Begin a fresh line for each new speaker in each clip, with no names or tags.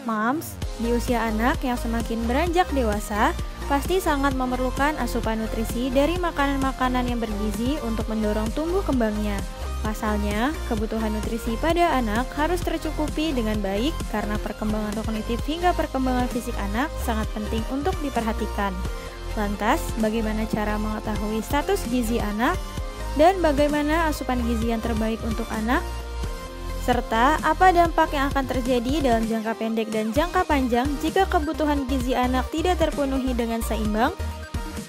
Moms, di usia anak yang semakin beranjak dewasa, pasti sangat memerlukan asupan nutrisi dari makanan-makanan yang bergizi untuk mendorong tumbuh kembangnya. Pasalnya, kebutuhan nutrisi pada anak harus tercukupi dengan baik karena perkembangan kognitif hingga perkembangan fisik anak sangat penting untuk diperhatikan. Lantas, bagaimana cara mengetahui status gizi anak? Dan bagaimana asupan gizi yang terbaik untuk anak? Serta apa dampak yang akan terjadi dalam jangka pendek dan jangka panjang jika kebutuhan gizi anak tidak terpenuhi dengan seimbang?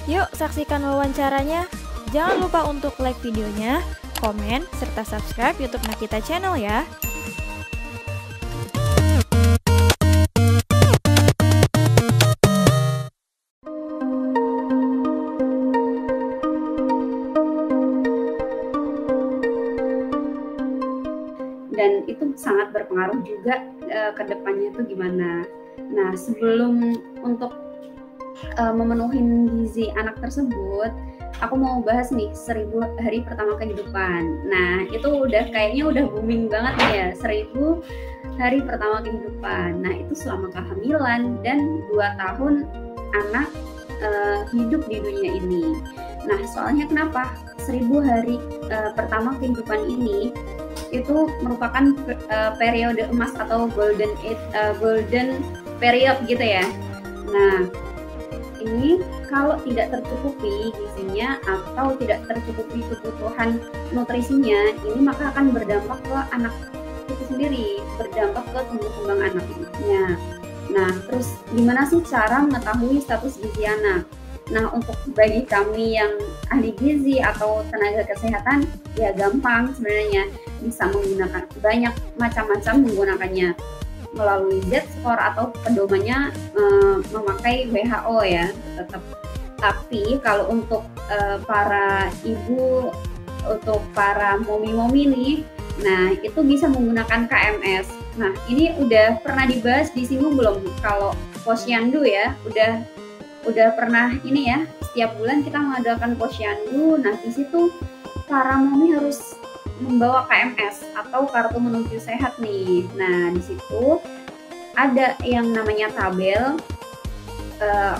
Yuk saksikan wawancaranya. Jangan lupa untuk like videonya, komen, serta subscribe YouTube Nakita Channel ya.
Dan itu sangat berpengaruh juga ke depannya itu gimana. Nah, sebelum untuk memenuhi gizi anak tersebut, aku mau bahas nih 1000 hari pertama kehidupan. Nah, itu kayaknya udah booming banget nih ya, 1000 hari pertama kehidupan. Nah, itu selama kehamilan dan 2 tahun anak hidup di dunia ini. Nah, soalnya kenapa 1000 hari pertama kehidupan ini itu merupakan periode emas atau golden period gitu ya. Nah, ini kalau tidak tercukupi gizinya atau tidak tercukupi kebutuhan nutrisinya, ini maka akan berdampak ke anak itu sendiri, berdampak ke tumbuh kembang anaknya. Nah, terus gimana sih cara mengetahui status gizi anak? Nah, untuk bagi kami yang ahli gizi atau tenaga kesehatan, ya gampang sebenarnya, bisa menggunakan banyak macam-macam menggunakannya melalui Z-score atau pedomannya memakai WHO ya tetap. Tapi kalau untuk para ibu, untuk para momi-momi nih, nah itu bisa menggunakan KMS. Nah, ini udah pernah dibahas disinggung belum? Kalau posyandu ya, udah pernah ini ya, setiap bulan kita mengadakan posyandu. Nah, di situ para momi harus membawa KMS atau kartu menuju sehat nih. Nah, di situ ada yang namanya tabel,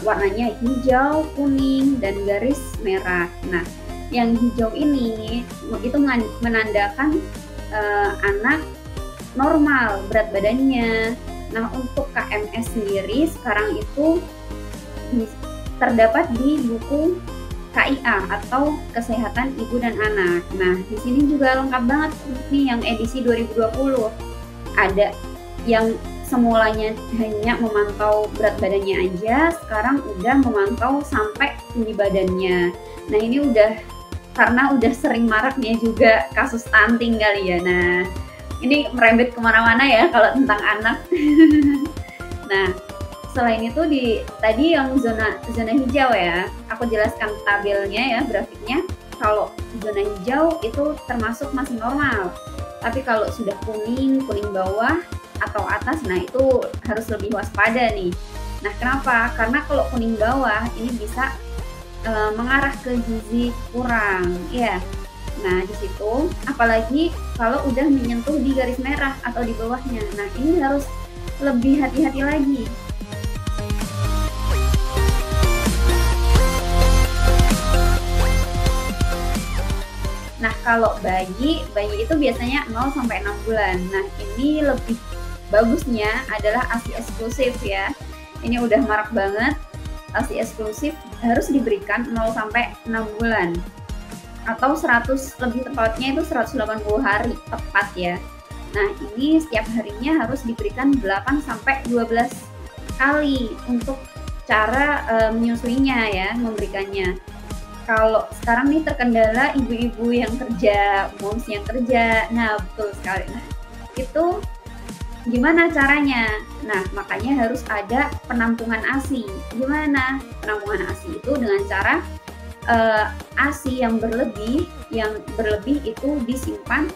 warnanya hijau, kuning, dan garis merah. Nah, yang hijau ini itu menandakan anak normal berat badannya. Nah, untuk KMS sendiri sekarang itu terdapat di buku KIA atau Kesehatan Ibu dan Anak. Nah, di sini juga lengkap banget nih yang edisi 2020. Ada yang semulanya hanya memantau berat badannya aja, sekarang udah memantau sampai tinggi badannya. Nah, ini karena udah sering maraknya juga kasus stunting kali ya. Nah, ini merembet kemana-mana ya kalau tentang anak. Nah, selain itu tadi yang zona hijau ya, aku jelaskan tabelnya ya, grafiknya. Kalau zona hijau itu termasuk masih normal. Tapi kalau sudah kuning bawah atau atas, nah itu harus lebih waspada nih. Nah, kenapa? Karena kalau kuning bawah ini bisa mengarah ke gizi kurang, ya. Nah, di situ apalagi kalau udah menyentuh di garis merah atau di bawahnya. Nah, ini harus lebih hati-hati lagi. Nah, kalau bayi itu biasanya 0 sampai 6 bulan. Nah, ini lebih bagusnya adalah ASI eksklusif ya. Ini udah marak banget. ASI eksklusif harus diberikan 0 sampai 6 bulan. Atau 100, lebih tepatnya itu 180 hari tepat ya. Nah, ini setiap harinya harus diberikan 8 sampai 12 kali untuk cara menyusuinya ya, memberikannya. Kalau sekarang nih terkendala ibu-ibu yang kerja, moms yang kerja. Nah, betul sekali. Nah, itu gimana caranya? Nah, makanya harus ada penampungan ASI. Gimana penampungan ASI itu? Dengan cara ASI yang berlebih itu disimpan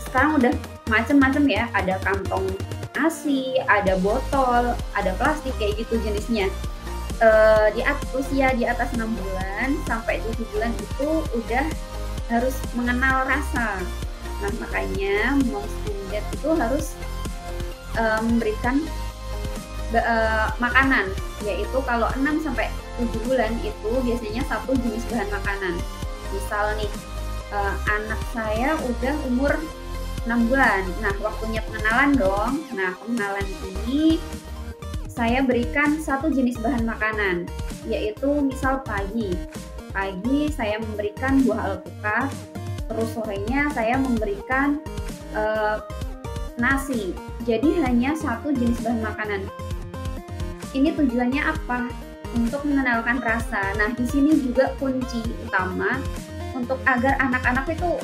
sekarang udah macam-macam ya. Ada kantong ASI, ada botol, ada plastik kayak gitu jenisnya. Di atas 6 bulan sampai 7 bulan itu udah harus mengenal rasa. Nah, makanya moms and dad itu harus memberikan makanan, yaitu kalau 6 sampai 7 bulan itu biasanya satu jenis bahan makanan. Misal nih, anak saya udah umur 6 bulan. Nah, waktunya pengenalan dong. Nah, pengenalan ini saya berikan satu jenis bahan makanan, yaitu misal pagi. Pagi saya memberikan buah alpukat, terus sorenya saya memberikan nasi. Jadi hanya satu jenis bahan makanan. Ini tujuannya apa? Untuk mengenalkan rasa. Nah, di sini juga kunci utama untuk agar anak-anak itu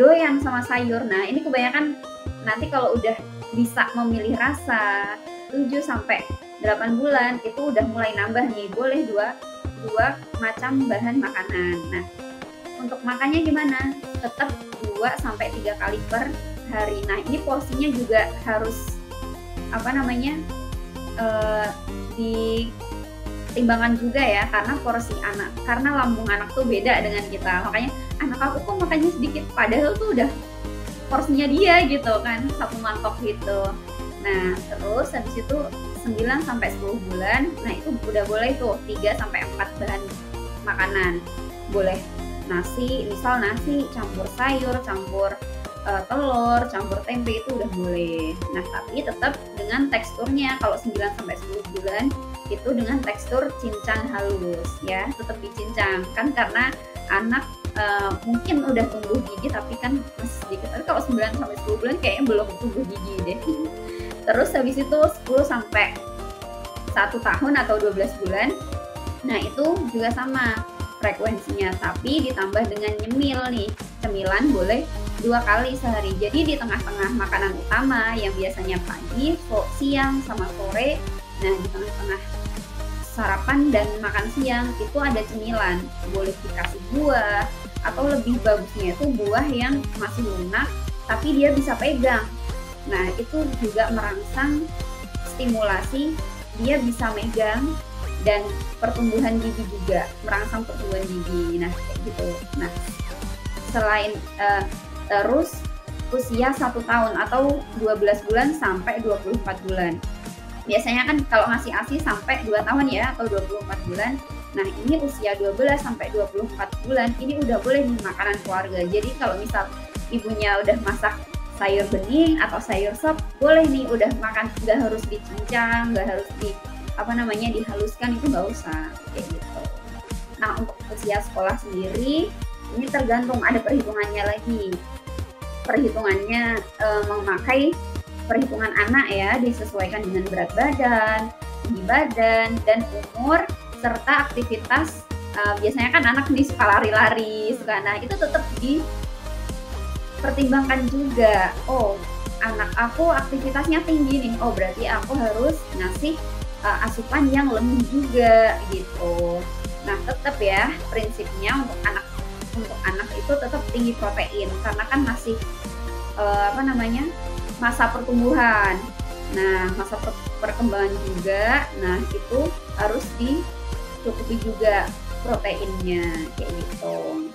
doyan sama sayur. Nah, ini kebanyakan nanti kalau udah bisa memilih rasa 7 sampai 8 bulan itu udah mulai nambah nih, boleh dua macam bahan makanan. Nah, untuk makannya gimana? Tetap 2 sampai 3 kali per hari. Nah, ini porsinya juga harus ditimbangan juga ya, karena porsi anak, karena lambung anak tuh beda dengan kita. Makanya anak aku kok makannya sedikit, padahal tuh udah porsinya dia gitu kan, satu mangkok gitu. Nah, terus habis itu 9 sampai 10 bulan, nah itu udah boleh tuh 3 sampai 4 bahan makanan. Boleh nasi, misal nasi campur sayur, campur telur, campur tempe, itu udah boleh. Nah, tapi tetap dengan teksturnya. Kalau 9 sampai 10 bulan itu dengan tekstur cincang halus ya, tetap dicincang kan, karena anak mungkin udah tumbuh gigi tapi kan masih sedikit. Tapi kalau 9 sampai 10 bulan kayaknya belum tumbuh gigi deh. Terus habis itu 10 sampai 1 tahun atau 12 bulan. Nah, itu juga sama frekuensinya, tapi ditambah dengan nyemil nih. Cemilan boleh 2 kali sehari. Jadi di tengah-tengah makanan utama yang biasanya pagi, siang, sama sore, nah di tengah-tengah sarapan dan makan siang itu ada cemilan. Boleh dikasih buah, atau lebih bagusnya itu buah yang masih lunak tapi dia bisa pegang. Nah, itu juga merangsang stimulasi, dia bisa megang, dan pertumbuhan gigi juga, merangsang pertumbuhan gigi. Nah, kayak gitu. Nah, selain terus usia 1 tahun atau 12 bulan sampai 24 bulan. Biasanya kan kalau ngasih ASI sampai 2 tahun ya, atau 24 bulan. Nah, ini usia 12 sampai 24 bulan, ini udah boleh nih makanan keluarga. Jadi kalau misal ibunya udah masak sayur bening atau sayur sop, boleh nih udah makan, nggak harus dicincang, nggak harus dihaluskan, itu nggak usah kayak gitu. Nah, untuk usia sekolah sendiri ini tergantung, ada perhitungannya lagi. Perhitungannya memakai perhitungan anak ya, disesuaikan dengan berat badan, tinggi badan, dan umur, serta aktivitas. Biasanya kan anak nih suka lari-lari, nah itu tetap dipertimbangkan juga. Oh, anak aku aktivitasnya tinggi nih, oh berarti aku harus ngasih asupan yang lebih juga gitu. Nah, tetap ya prinsipnya untuk anak itu tetap tinggi protein, karena kan masih masa pertumbuhan. Nah, masa perkembangan juga. Nah, itu harus dicukupi juga proteinnya kayak gitu.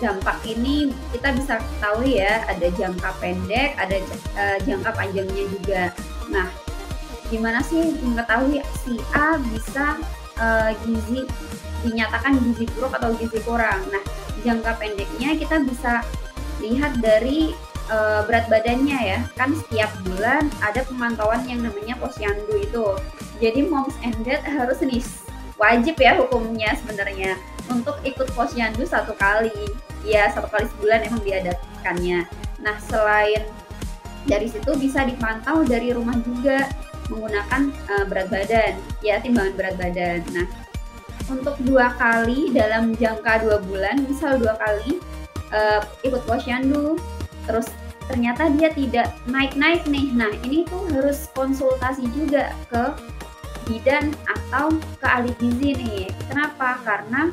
Dampak ini kita bisa ketahui ya, ada jangka pendek, ada jangka panjangnya juga. Nah, gimana sih mengetahui si A bisa gizi dinyatakan gizi buruk atau gizi kurang? Nah, jangka pendeknya kita bisa lihat dari berat badannya ya. Kan setiap bulan ada pemantauan yang namanya posyandu itu. Jadi moms and dad harus nih, wajib ya hukumnya sebenarnya untuk ikut posyandu 1 kali. Ya, 1 kali sebulan emang diadakannya. Nah, selain dari situ bisa dipantau dari rumah juga menggunakan berat badan, ya, timbangan berat badan. Nah, untuk 2 kali dalam jangka 2 bulan, misal 2 kali ikut posyandu, terus ternyata dia tidak naik-naik nih. Nah, ini tuh harus konsultasi juga ke bidan atau ke ahli gizi nih. Kenapa? Karena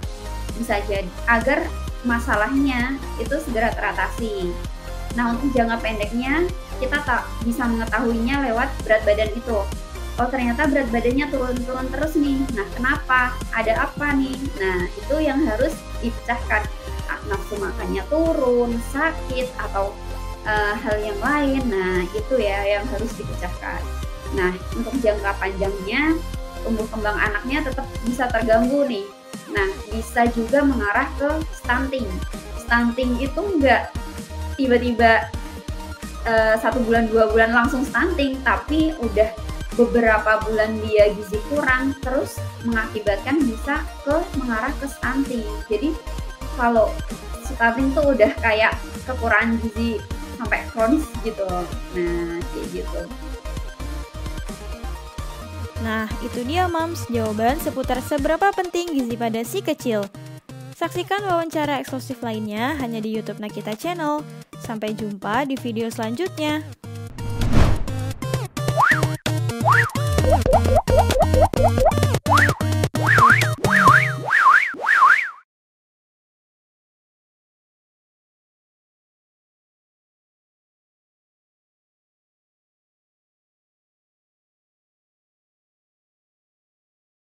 bisa jadi agar masalahnya itu segera teratasi. Nah, untuk jangka pendeknya kita tak bisa mengetahuinya lewat berat badan itu. Oh, ternyata berat badannya turun-turun terus nih. Nah, kenapa? Ada apa nih? Nah, itu yang harus dipecahkan. Nafsu makannya turun, sakit, atau hal yang lain. Nah, itu ya yang harus dipecahkan. Nah, untuk jangka panjangnya, tumbuh kembang anaknya tetap bisa terganggu nih. Nah, bisa juga mengarah ke stunting. Stunting itu enggak tiba-tiba 1 bulan 2 bulan langsung stunting, tapi udah beberapa bulan dia gizi kurang, terus mengakibatkan bisa mengarah ke stunting. Jadi kalau stunting tuh udah kayak kekurangan gizi sampai kronis gitu. Nah, kayak gitu.
Nah, itu dia Moms, jawaban seputar seberapa penting gizi pada si kecil. Saksikan wawancara eksklusif lainnya hanya di YouTube Nakita Channel. Sampai jumpa di video selanjutnya.